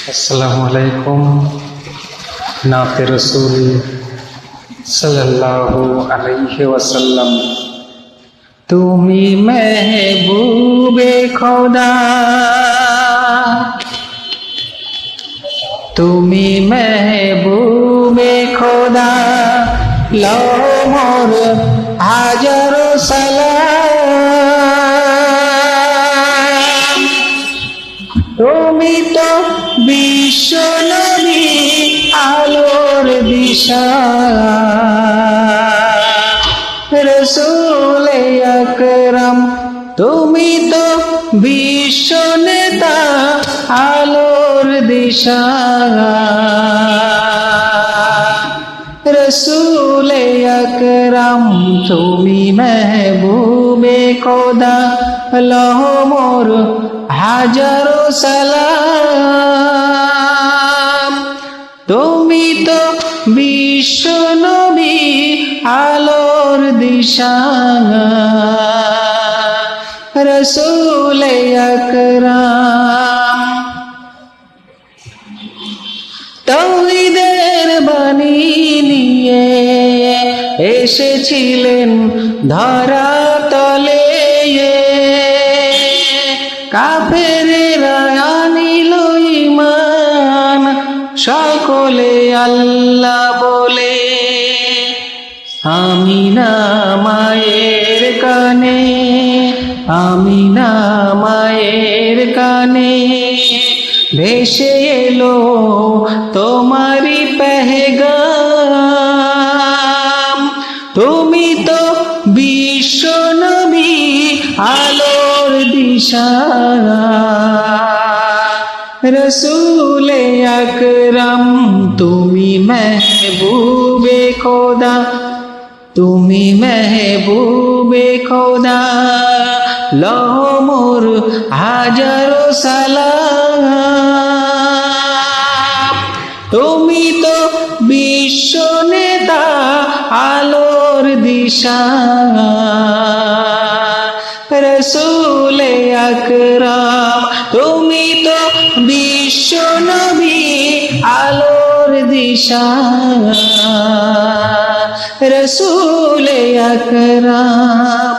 अस्सलामु अलैकुम। नाते रसूल सल्लल्लाहु अलैहि वसल्लम। तुमी महबूबे खुदा, तुमी महबूबे खुदा, लो मोर हाजारो सलाम। तुमी तो বিশ্ব নবী আলোর দিশা, রসূলে আকরাম তুমি তো বিশ্ব নেতা আলোর দিশা। রসূলে আকরাম তুমি মেহবুবে খোদা, লহ মোর হাজারো সালাম। তুমি তো বিশ্ব নবী আলোর দিশা, রসূলে আকরাম। তাওহীদের বাণী নিয়ে এসেছিলেন ধরা তলে, কাফেরেরা আনিল ঈমান সকলে আল্লাহ বলে। আমিনা মায়ের কানে, আমিনা মায়ের কানে ভেসে এলো তোমারি পেহগাম। তুমি তো বিশ্ব নবী আলোর দিশা, রসূলে আকরাম তুমি মেহবুবে খোদা, তুমি মেহবুবে খোদা, লহ মোর হাজারো সালাম। তুমি তো বিশ্ব নেতা আলোর দিশা, রসূলে আকরাম তুমি তো বিশ্ব নবী আলোর দিশা, রসূলে আকরাম।